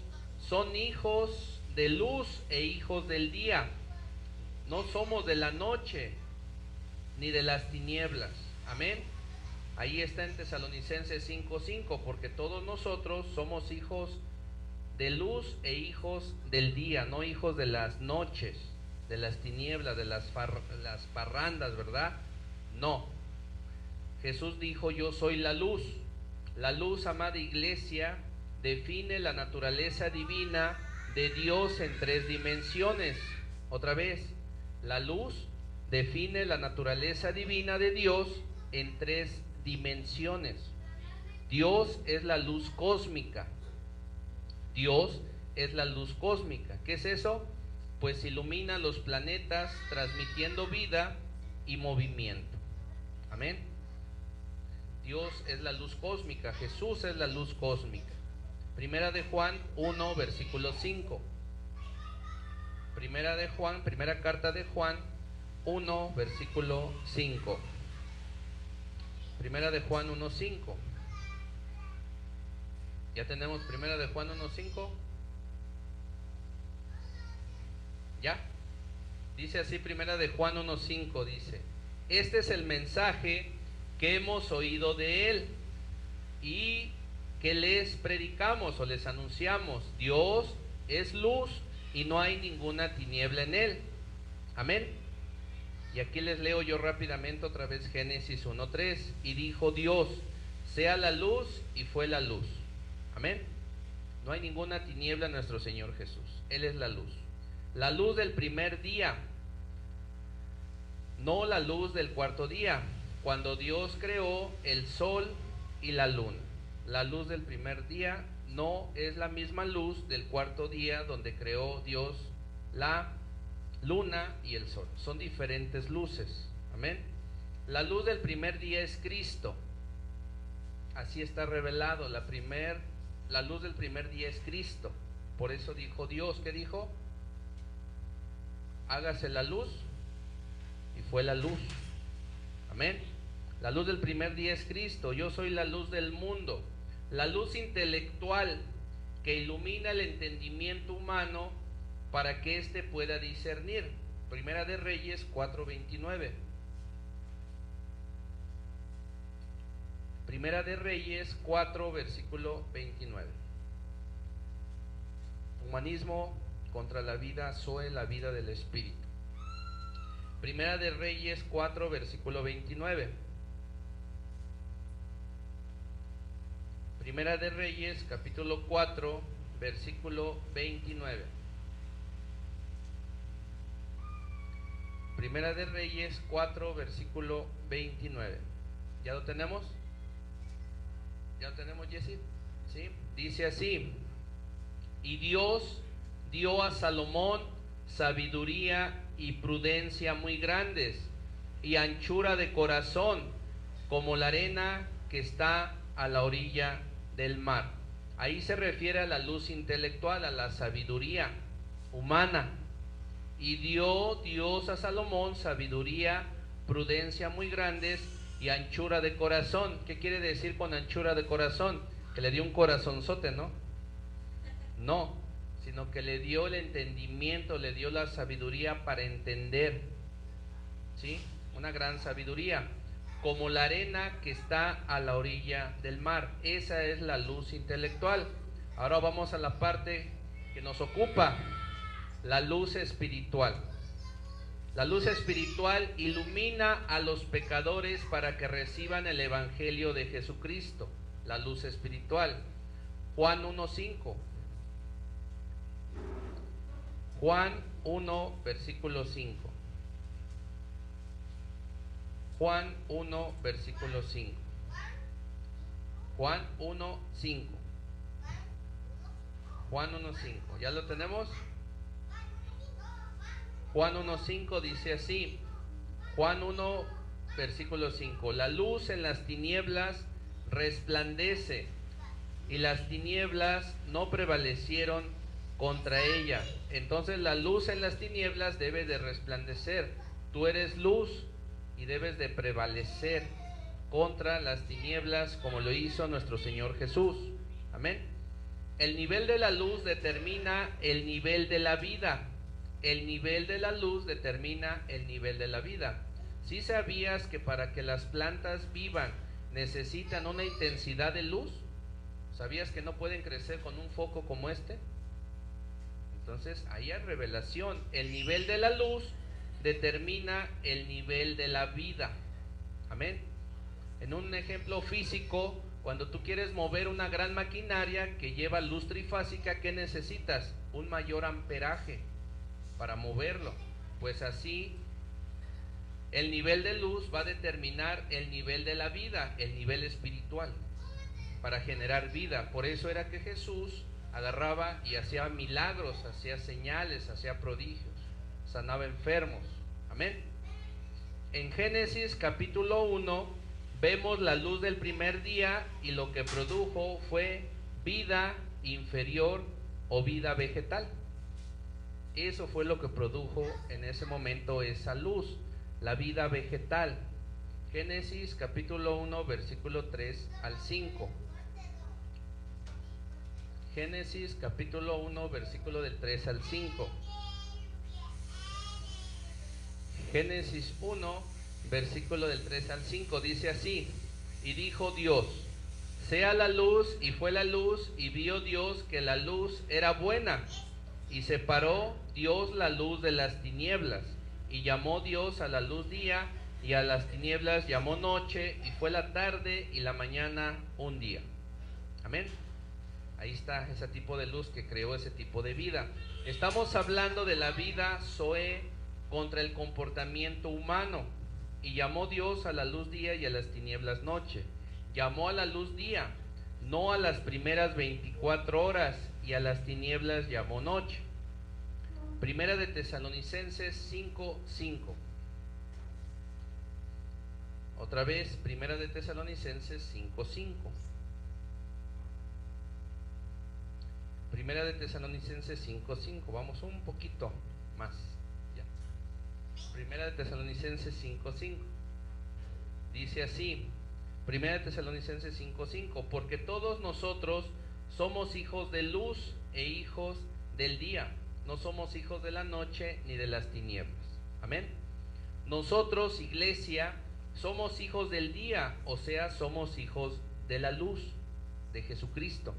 son hijos de luz e hijos del día. No somos de la noche ni de las tinieblas. Amén. Ahí está en Tesalonicenses 5:5, porque todos nosotros somos hijos de luz e hijos del día, no hijos de las noches, de las tinieblas, de las parrandas, ¿verdad? No. Jesús dijo, yo soy la luz. La luz, amada iglesia, define la naturaleza divina de Dios en tres dimensiones. Otra vez, la luz define la naturaleza divina de Dios en tres dimensiones. Dios es la luz cósmica. Dios es la luz cósmica. ¿Qué es eso? Pues ilumina los planetas transmitiendo vida y movimiento. Amén. Dios es la luz cósmica, Jesús es la luz cósmica. Primera de Juan 1, versículo 5. Primera carta de Juan 1, versículo 5. Primera de Juan 1:5. ¿Ya tenemos Primera de Juan 1:5? ¿Ya? Dice así Primera de Juan 1:5, dice: este es el mensaje que hemos oído de él y que les predicamos o les anunciamos. Dios es luz y no hay ninguna tiniebla en él. Amén. Y aquí les leo yo rápidamente otra vez Génesis 1:3. Y dijo Dios, sea la luz, y fue la luz. Amén. No hay ninguna tiniebla en nuestro Señor Jesús. Él es la luz. La luz del primer día, no la luz del cuarto día, cuando Dios creó el sol y la luna. La luz del primer día no es la misma luz del cuarto día donde creó Dios la luna y el sol. Son diferentes luces. Amén. La luz del primer día es Cristo. Así está revelado. La luz del primer día es Cristo. Por eso dijo Dios, ¿qué dijo? Hágase la luz, y fue la luz. Amén. La luz del primer día es Cristo. Yo soy la luz del mundo. La luz intelectual que ilumina el entendimiento humano para que éste pueda discernir. Primera de Reyes 4:29. Primera de Reyes 4, versículo 29. Humanismo contra la vida Zoe, la vida del Espíritu. Primera de Reyes 4, versículo 29. Primera de Reyes, capítulo 4, versículo 29. Primera de Reyes 4, versículo 29. ¿Ya lo tenemos? ¿Ya lo tenemos, Jesse? ¿Sí? Dice así: y Dios dio a Salomón sabiduría y prudencia muy grandes, y anchura de corazón, como la arena que está a la orilla del mar. Ahí se refiere a la luz intelectual, a la sabiduría humana. Y dio Dios a Salomón sabiduría, prudencia muy grandes y anchura de corazón. ¿Qué quiere decir con anchura de corazón? Que le dio un corazonzote, ¿no? No, sino que le dio el entendimiento, le dio la sabiduría para entender, ¿sí? Una gran sabiduría, como la arena que está a la orilla del mar. Esa es la luz intelectual. Ahora vamos a la parte que nos ocupa, la luz espiritual. La luz espiritual ilumina a los pecadores para que reciban el evangelio de Jesucristo. La luz espiritual. Juan 1:5. Juan 1, versículo 5. Juan 1, versículo 5. Juan 1, 5. Juan 1, 5. ¿Ya lo tenemos? Juan 1, 5 dice así. Juan 1, versículo 5. La luz en las tinieblas resplandece, y las tinieblas no prevalecieron contra ella. Entonces la luz en las tinieblas debe de resplandecer. Tú eres luz y debes de prevalecer contra las tinieblas, como lo hizo nuestro Señor Jesús. Amén. El nivel de la luz determina el nivel de la vida. El nivel de la luz determina el nivel de la vida. ¿Sí sabías que para que las plantas vivan necesitan una intensidad de luz? ¿Sabías que no pueden crecer con un foco como este? Entonces ahí hay revelación. El nivel de la luz determina el nivel de la vida. Amén. En un ejemplo físico, cuando tú quieres mover una gran maquinaria que lleva luz trifásica, ¿qué necesitas? Un mayor amperaje para moverlo. Pues así el nivel de luz va a determinar el nivel de la vida, el nivel espiritual, para generar vida. Por eso era que Jesús agarraba y hacía milagros, hacía señales, hacía prodigios, sanaba enfermos. Amén. En Génesis capítulo 1 vemos la luz del primer día, y lo que produjo fue vida inferior o vida vegetal. Eso fue lo que produjo en ese momento esa luz, la vida vegetal. Génesis capítulo 1, versículo 3 al 5. Génesis capítulo 1, versículo del 3 al 5. Génesis 1, versículo del 3 al 5, dice así: y dijo Dios, sea la luz, y fue la luz, y vio Dios que la luz era buena, y separó Dios la luz de las tinieblas, y llamó Dios a la luz día, y a las tinieblas llamó noche, y fue la tarde y la mañana un día. Amén. Ahí está ese tipo de luz que creó ese tipo de vida. Estamos hablando de la vida Zoe contra el comportamiento humano. Y llamó Dios a la luz día y a las tinieblas noche. Llamó a la luz día, no a las primeras 24 horas, y a las tinieblas llamó noche. Primera de Tesalonicenses 5:5. Otra vez, Primera de Tesalonicenses 5:5. Primera de Tesalonicenses 5:5. Vamos un poquito más. Ya. Primera de Tesalonicenses 5:5. Dice así. Primera de Tesalonicenses 5:5. Porque todos nosotros somos hijos de luz e hijos del día. No somos hijos de la noche ni de las tinieblas. Amén. Nosotros, iglesia, somos hijos del día, o sea, somos hijos de la luz de Jesucristo.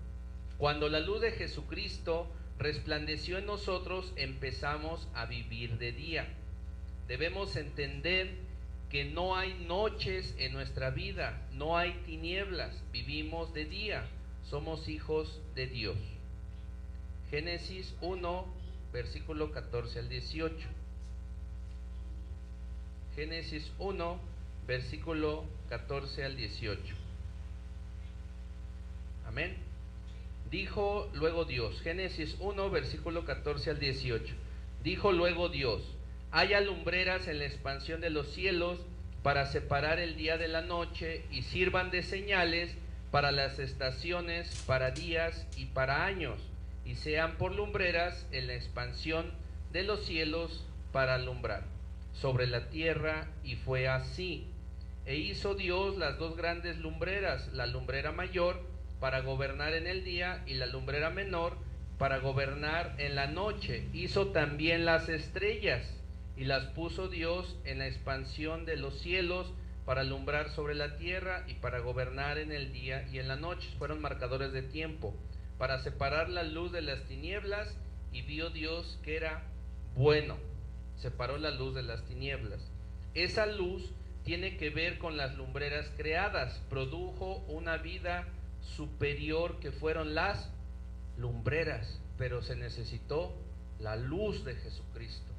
Cuando la luz de Jesucristo resplandeció en nosotros, empezamos a vivir de día. Debemos entender que no hay noches en nuestra vida, no hay tinieblas, vivimos de día, somos hijos de Dios. Génesis 1, versículo 14 al 18. Génesis 1, versículo 14 al 18. Amén. Dijo luego Dios, Génesis 1, versículo 14 al 18. Dijo luego Dios: haya lumbreras en la expansión de los cielos para separar el día de la noche, y sirvan de señales para las estaciones, para días y para años, y sean por lumbreras en la expansión de los cielos para alumbrar sobre la tierra. Y fue así. E hizo Dios las dos grandes lumbreras, la lumbrera mayor para gobernar en el día, y la lumbrera menor para gobernar en la noche. Hizo también las estrellas, y las puso Dios en la expansión de los cielos para alumbrar sobre la tierra y para gobernar en el día y en la noche. Fueron marcadores de tiempo para separar la luz de las tinieblas, y vio Dios que era bueno. Separó la luz de las tinieblas. Esa luz tiene que ver con las lumbreras creadas. Produjo una vida superior que fueron las lumbreras, pero se necesitó la luz de Jesucristo.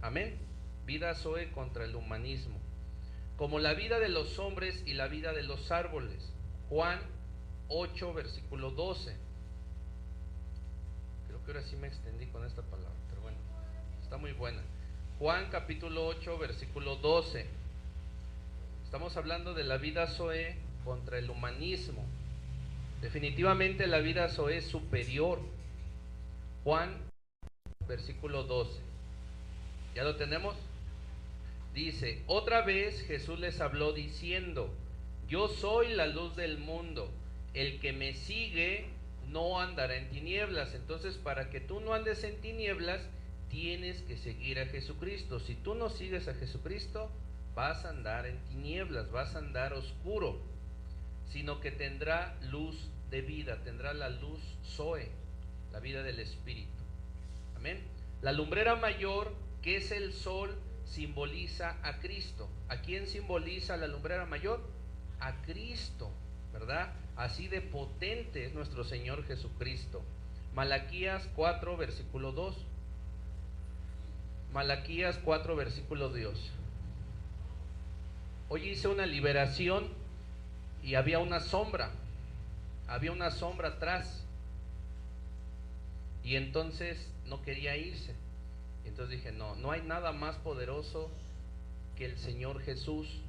Amén. Vida Zoe contra el humanismo. Como la vida de los hombres y la vida de los árboles. Juan 8, versículo 12. Creo que ahora sí me extendí con esta palabra, pero bueno, está muy buena. Juan capítulo 8, versículo 12. Estamos hablando de la vida Zoe contra el humanismo. Definitivamente la vida Zoe es superior. Juan, versículo 12. ¿Ya lo tenemos? Dice: otra vez Jesús les habló diciendo: yo soy la luz del mundo. El que me sigue no andará en tinieblas. Entonces, para que tú no andes en tinieblas, tienes que seguir a Jesucristo. Si tú no sigues a Jesucristo, vas a andar en tinieblas, vas a andar oscuro, sino que tendrá luz de vida, tendrá la luz Zoe, la vida del Espíritu. Amén. La lumbrera mayor, que es el sol, simboliza a Cristo. ¿A quién simboliza la lumbrera mayor? A Cristo, ¿verdad? Así de potente es nuestro Señor Jesucristo. Malaquías 4, versículo 2. Malaquías 4, versículo 2. Hoy hice una liberación y había una sombra atrás, y entonces no quería irse. Entonces dije, no hay nada más poderoso que el Señor Jesús,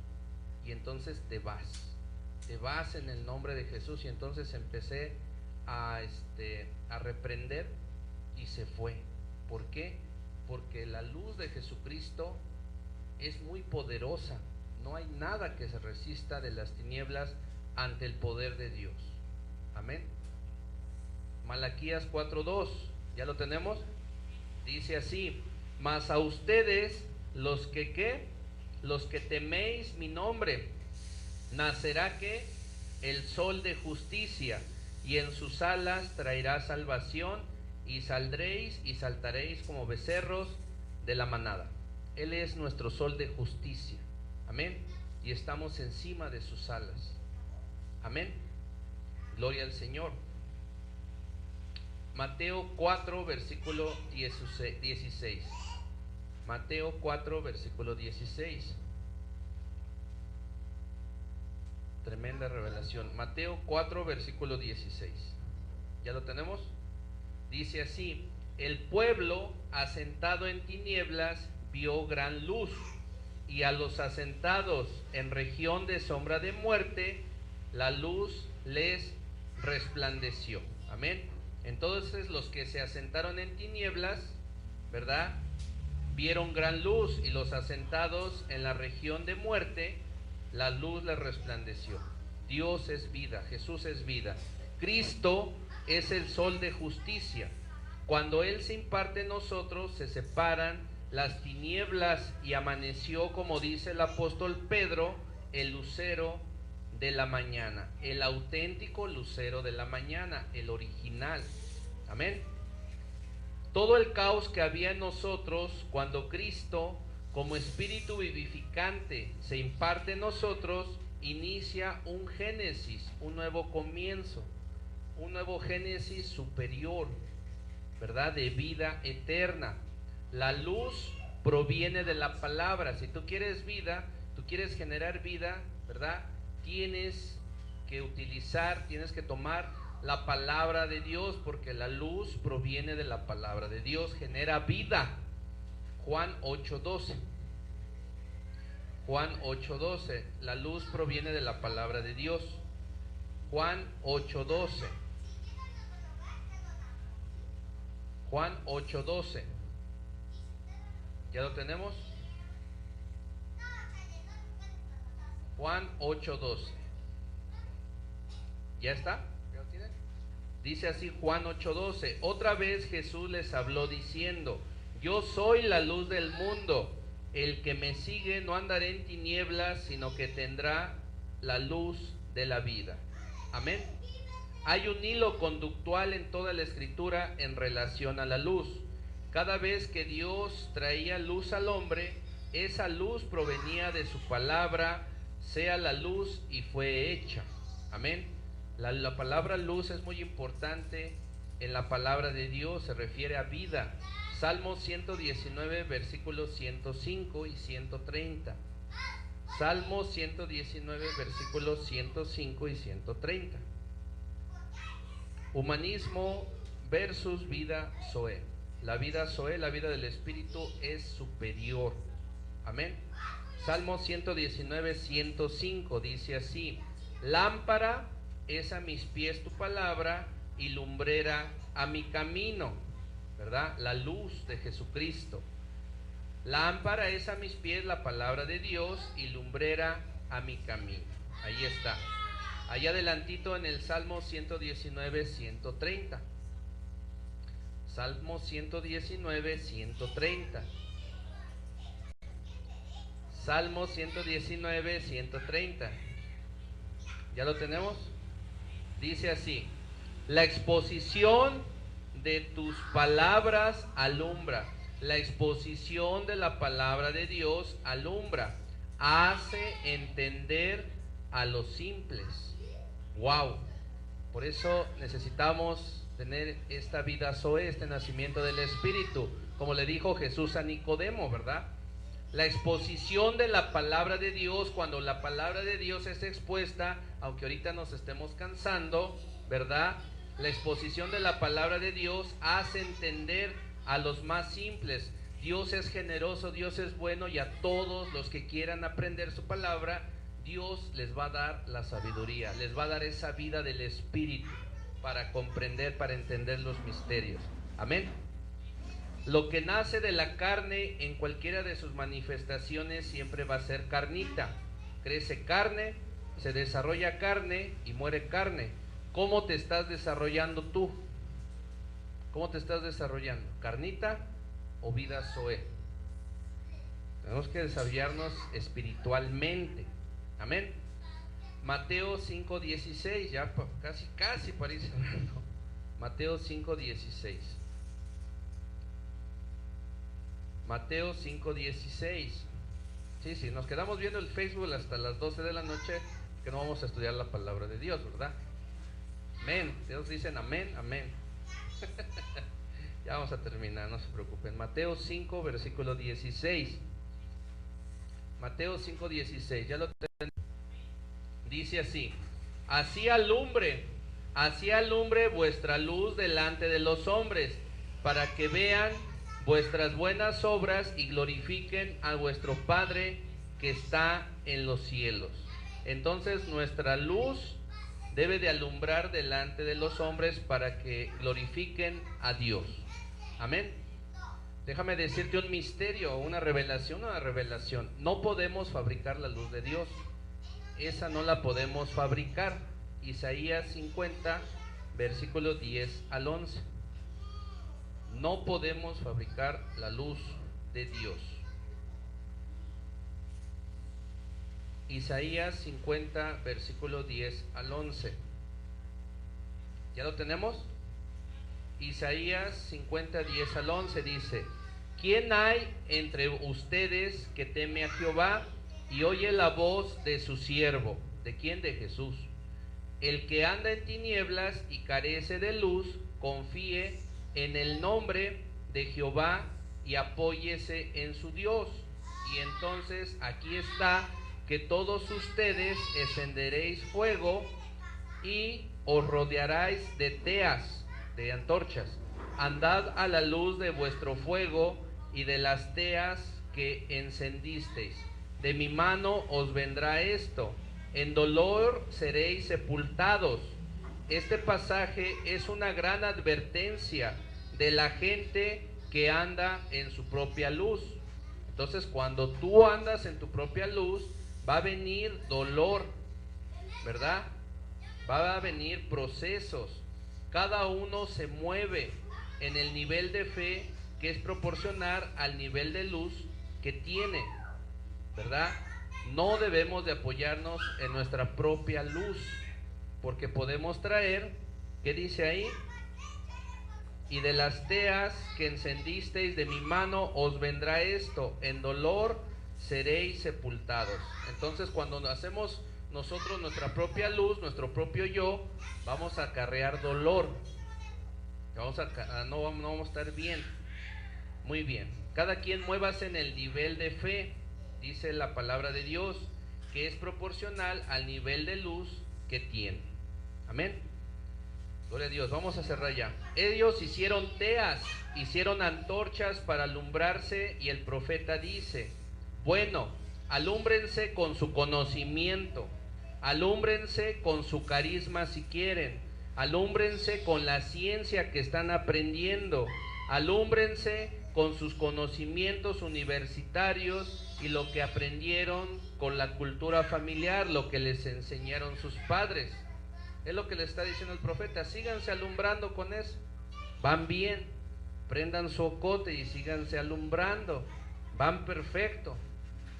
y entonces te vas en el nombre de Jesús. Y entonces empecé a reprender, y se fue. ¿Por qué? Porque la luz de Jesucristo es muy poderosa. No hay nada que se resista de las tinieblas ante el poder de Dios. Amén. Malaquías 4:2, ¿ya lo tenemos? Dice así: mas a ustedes, los que teméis mi nombre, nacerá que el sol de justicia, y en sus alas traerá salvación, y saldréis y saltaréis como becerros de la manada. Él es nuestro sol de justicia. Amén. Y estamos encima de sus alas. Amén. Gloria al Señor. Mateo 4, versículo 16. Mateo 4, versículo 16. Tremenda revelación. Mateo 4, versículo 16. ¿Ya lo tenemos? Dice así: el pueblo asentado en tinieblas vio gran luz, y a los asentados en región de sombra de muerte, la luz les resplandeció. Amén. Entonces los que se asentaron en tinieblas, ¿verdad?, vieron gran luz, y los asentados en la región de muerte, la luz les resplandeció. Dios es vida, Jesús es vida, Cristo es el sol de justicia. Cuando Él se imparte en nosotros, se separan las tinieblas y amaneció, como dice el apóstol Pedro, el lucero de la mañana, el auténtico lucero de la mañana, el original. Amén. Todo el caos que había en nosotros, cuando Cristo, como espíritu vivificante, se imparte en nosotros, inicia un génesis, un nuevo comienzo, un nuevo génesis superior, ¿verdad?, de vida eterna. La luz proviene de la palabra. Si tú quieres vida, tú quieres generar vida, ¿verdad?, tienes que utilizar, tienes que tomar la palabra de Dios, porque la luz proviene de la palabra de Dios, genera vida. Juan 8:12. Juan 8:12. La luz proviene de la palabra de Dios. Juan 8:12. Juan 8:12. ¿Ya lo tenemos? Juan 8:12. ¿Ya está? ¿Ya lo tienen? Dice así Juan 8:12: otra vez Jesús les habló diciendo: yo soy la luz del mundo. El que me sigue no andará en tinieblas, sino que tendrá la luz de la vida. Amén. Hay un hilo conductual en toda la Escritura en relación a la luz. Cada vez que Dios traía luz al hombre, esa luz provenía de su palabra, sea la luz, y fue hecha. Amén. La palabra luz es muy importante en la palabra de Dios, se refiere a vida. Salmo 119, versículos 105 y 130. Salmo 119, versículos 105 y 130. Humanismo versus vida Zoé. La vida Zoé, la vida del Espíritu, es superior. Amén. Salmo 119, 105 dice así: lámpara es a mis pies tu palabra y lumbrera a mi camino. ¿Verdad? La luz de Jesucristo. Lámpara es a mis pies la palabra de Dios y lumbrera a mi camino. Ahí está. Allá adelantito en el Salmo 119, 130. Salmo 119, 130. Salmo 119, 130. ¿Ya lo tenemos? Dice así: la exposición de tus palabras alumbra. La exposición de la palabra de Dios alumbra, hace entender a los simples. Wow. Por eso necesitamos tener esta vida Zoé, este nacimiento del Espíritu, como le dijo Jesús a Nicodemo, ¿verdad? La exposición de la palabra de Dios, cuando la palabra de Dios es expuesta, aunque ahorita nos estemos cansando, ¿verdad?, la exposición de la palabra de Dios hace entender a los más simples. Dios es generoso, Dios es bueno, y a todos los que quieran aprender su palabra, Dios les va a dar la sabiduría, les va a dar esa vida del Espíritu para comprender, para entender los misterios. Amén. Lo que nace de la carne en cualquiera de sus manifestaciones siempre va a ser carnita. Crece carne, se desarrolla carne y muere carne. ¿Cómo te estás desarrollando tú? ¿Cómo te estás desarrollando? ¿Carnita o vida Zoé? Tenemos que desarrollarnos espiritualmente. Amén. Mateo 5:16, ya casi para ir cerrando. Mateo 5:16. Mateo 5:16. Sí, nos quedamos viendo el Facebook hasta las 12 de la noche, que no vamos a estudiar la palabra de Dios, ¿verdad? Amén. Dios dicen amén, amén. Ya vamos a terminar, no se preocupen. Mateo 5, versículo 16. Mateo 5, 16. Ya lo tengo. Dice así: así alumbre vuestra luz delante de los hombres, para que vean vuestras buenas obras y glorifiquen a vuestro Padre que está en los cielos. Entonces nuestra luz debe de alumbrar delante de los hombres para que glorifiquen a Dios. Amén. Déjame decirte un misterio, una revelación. No podemos fabricar la luz de Dios. Esa no la podemos fabricar. Isaías 50, versículos 10 al 11. No podemos fabricar la luz de Dios. Isaías 50, versículo 10 al 11. ¿Ya lo tenemos? Isaías 50, 10 al 11 dice: ¿quién hay entre ustedes que teme a Jehová y oye la voz de su siervo? ¿De quién? De Jesús. El que anda en tinieblas y carece de luz, confíe en el nombre de Jehová y apóyese en su Dios. Y entonces aquí está que todos ustedes encenderéis fuego y os rodearéis de teas, de antorchas. Andad a la luz de vuestro fuego y de las teas que encendisteis. De mi mano os vendrá esto, en dolor seréis sepultados. Este pasaje es una gran advertencia de la gente que anda en su propia luz. Entonces, cuando tú andas en tu propia luz, va a venir dolor, ¿verdad? Va a venir procesos. Cada uno se mueve en el nivel de fe que es proporcional al nivel de luz que tiene, ¿verdad? No debemos de apoyarnos en nuestra propia luz, porque podemos traer, ¿qué dice ahí? Y de las teas que encendisteis de mi mano os vendrá esto, en dolor seréis sepultados. Entonces, cuando hacemos nosotros nuestra propia luz, nuestro propio yo, vamos a acarrear dolor. No vamos a estar bien. Muy bien. Cada quien muévase en el nivel de fe, dice la palabra de Dios, que es proporcional al nivel de luz que tiene. Amén. Gloria a Dios. Vamos a cerrar ya. Ellos hicieron teas, hicieron antorchas para alumbrarse, y el profeta dice: bueno, alúmbrense con su conocimiento, alúmbrense con su carisma si quieren, alúmbrense con la ciencia que están aprendiendo, alúmbrense con sus conocimientos universitarios y lo que aprendieron con la cultura familiar, lo que les enseñaron sus padres. Es lo que le está diciendo el profeta: síganse alumbrando con eso. Van bien, prendan su ocote y síganse alumbrando. Van perfecto.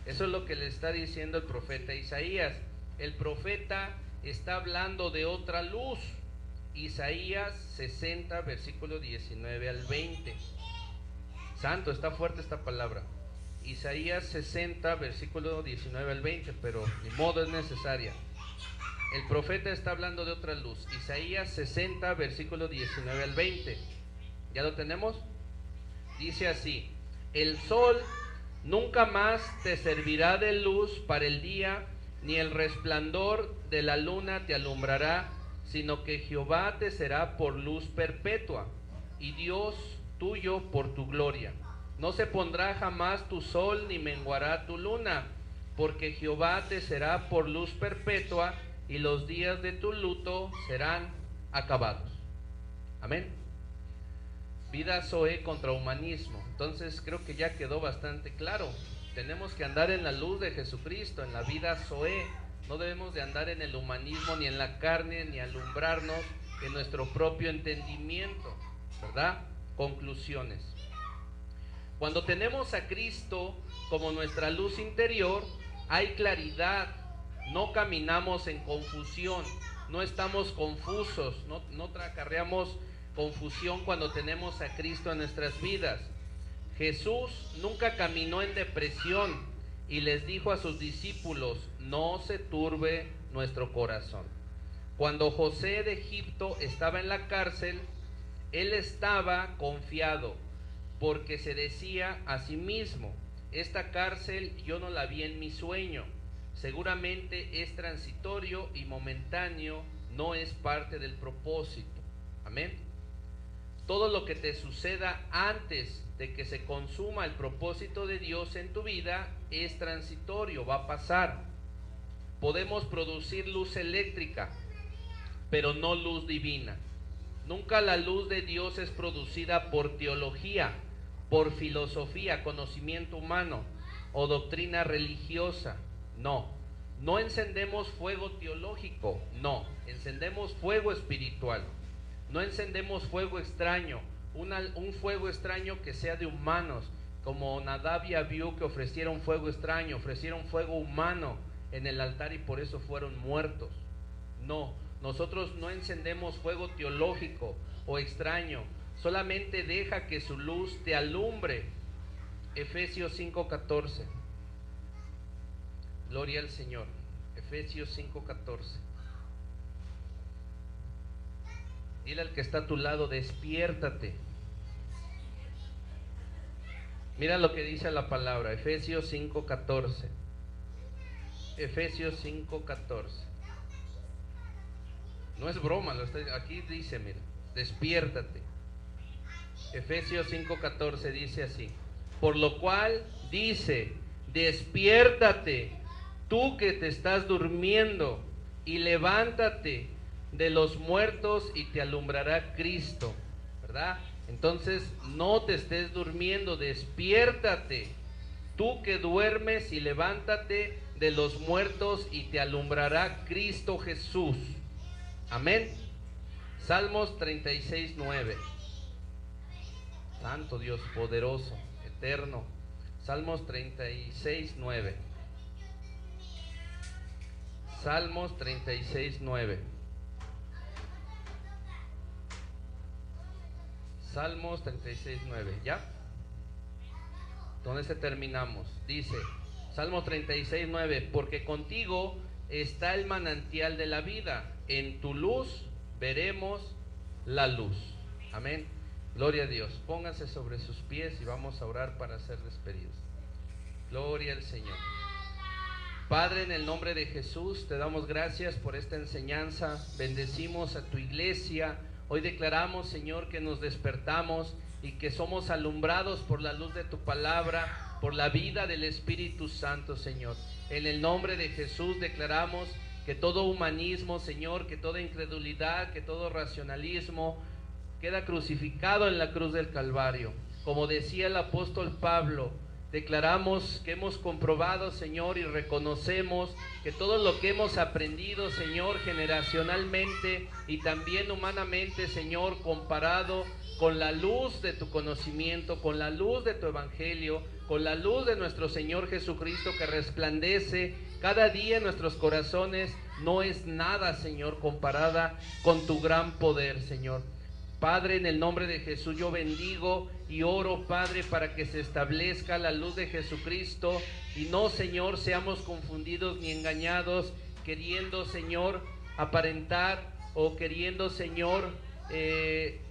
Eso es lo que le está diciendo el profeta Isaías. El profeta está hablando de otra luz. Isaías 60, versículo 19 al 20. Santo, está fuerte esta palabra. Isaías 60, versículo 19 al 20, pero ni modo, es necesaria. El profeta está hablando de otra luz. Isaías 60, versículo 19 al 20. ¿Ya lo tenemos? Dice así: el sol nunca más te servirá de luz para el día, ni el resplandor de la luna te alumbrará, sino que Jehová te será por luz perpetua, y Dios tuyo por tu gloria. No se pondrá jamás tu sol, ni menguará tu luna, porque Jehová te será por luz perpetua, y los días de tu luto serán acabados. Amén. Vida Zoe contra humanismo. Entonces creo que ya quedó bastante claro. Tenemos que andar en la luz de Jesucristo, en la vida Zoe. No debemos de andar en el humanismo, ni en la carne, ni alumbrarnos en nuestro propio entendimiento, ¿verdad? Conclusiones. Cuando tenemos a Cristo como nuestra luz interior, hay claridad. No caminamos en confusión, no estamos confusos, no acarreamos confusión cuando tenemos a Cristo en nuestras vidas. Jesús nunca caminó en depresión y les dijo a sus discípulos: no se turbe nuestro corazón. Cuando José de Egipto estaba en la cárcel, Él estaba confiado, porque se decía a sí mismo: esta cárcel yo no la vi en mi sueño, seguramente es transitorio y momentáneo, no es parte del propósito. Amén. Todo lo que te suceda antes de que se consuma el propósito de Dios en tu vida es transitorio, va a pasar. Podemos producir luz eléctrica, pero no luz divina. Nunca la luz de Dios es producida por teología, por filosofía, conocimiento humano o doctrina religiosa. No encendemos fuego teológico, no, encendemos fuego espiritual. No encendemos fuego extraño, un fuego extraño que sea de humanos, como Nadab y Abiú, que ofrecieron fuego extraño, ofrecieron fuego humano en el altar y por eso fueron muertos. No, nosotros no encendemos fuego teológico o extraño, solamente deja que su luz te alumbre. Efesios 5:14. Gloria al Señor. Efesios 5:14. Dile al que está a tu lado: despiértate. Mira lo que dice la palabra, Efesios 5:14. Efesios 5:14. No es broma, aquí dice, mira, despiértate. Efesios 5:14 dice así: por lo cual dice, despiértate, tú que te estás durmiendo, y levántate de los muertos y te alumbrará Cristo, ¿verdad? Entonces no te estés durmiendo, despiértate, tú que duermes, y levántate de los muertos y te alumbrará Cristo Jesús. Amén. Salmos 36:9. Santo Dios, poderoso, eterno. Salmos 36:9. Salmos 36:9. Salmos 36:9. ¿Ya? ¿Dónde se terminamos? Dice Salmos 36:9: porque contigo está el manantial de la vida, en tu luz veremos la luz. Amén. Gloria a Dios. Pónganse sobre sus pies y vamos a orar para ser despedidos. Gloria al Señor. Padre, en el nombre de Jesús, te damos gracias por esta enseñanza. Bendecimos a tu iglesia. Hoy declaramos, Señor, que nos despertamos y que somos alumbrados por la luz de tu palabra, por la vida del Espíritu Santo, Señor. En el nombre de Jesús declaramos que todo humanismo, Señor, que toda incredulidad, que todo racionalismo queda crucificado en la cruz del Calvario. Como decía el apóstol Pablo, declaramos que hemos comprobado, Señor, y reconocemos que todo lo que hemos aprendido, Señor, generacionalmente y también humanamente, Señor, comparado con la luz de tu conocimiento, con la luz de tu evangelio, con la luz de nuestro Señor Jesucristo que resplandece cada día en nuestros corazones, no es nada, Señor, comparada con tu gran poder, Señor. Padre, en el nombre de Jesús yo bendigo y oro, Padre, para que se establezca la luz de Jesucristo y no, Señor, seamos confundidos ni engañados, queriendo, Señor, aparentar o queriendo, Señor,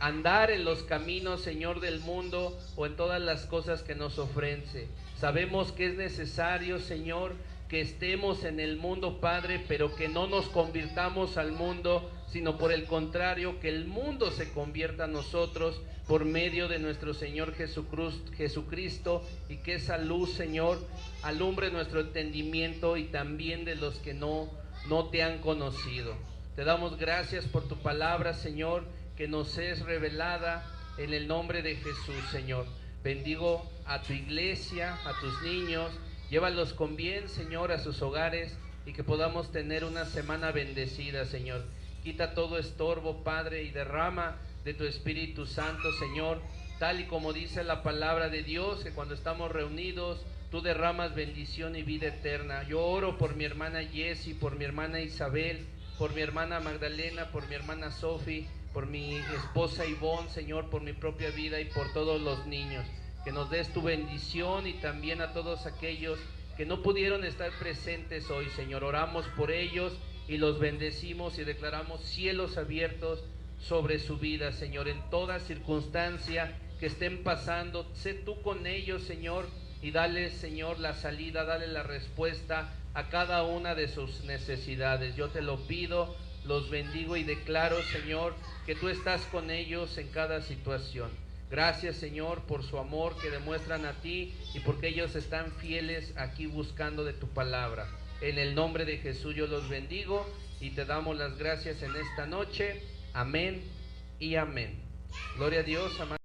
andar en los caminos, Señor, del mundo o en todas las cosas que nos ofrece. Sabemos que es necesario, Señor, que estemos en el mundo, Padre, pero que no nos convirtamos al mundo, sino por el contrario, que el mundo se convierta a nosotros por medio de nuestro Señor Jesucristo, y que esa luz, Señor, alumbre nuestro entendimiento y también de los que no te han conocido. Te damos gracias por tu palabra, Señor, que nos es revelada en el nombre de Jesús, Señor. Bendigo a tu iglesia, a tus niños, llévalos con bien, Señor, a sus hogares y que podamos tener una semana bendecida, Señor. Quita todo estorbo, Padre, y derrama de tu Espíritu Santo, Señor, tal y como dice la palabra de Dios, que cuando estamos reunidos, tú derramas bendición y vida eterna. Yo oro por mi hermana Jessie, por mi hermana Isabel, por mi hermana Magdalena, por mi hermana Sophie, por mi esposa Ivonne, Señor, por mi propia vida y por todos los niños. Que nos des tu bendición y también a todos aquellos que no pudieron estar presentes hoy, Señor. Oramos por ellos y los bendecimos y declaramos cielos abiertos sobre su vida, Señor, en toda circunstancia que estén pasando. Sé tú con ellos, Señor, y dale, Señor, la salida, dale la respuesta a cada una de sus necesidades. Yo te lo pido, los bendigo y declaro, Señor, que tú estás con ellos en cada situación. Gracias, Señor, por su amor que demuestran a ti y porque ellos están fieles aquí buscando de tu palabra. En el nombre de Jesús yo los bendigo y te damos las gracias en esta noche. Amén y amén. Gloria a Dios, amén.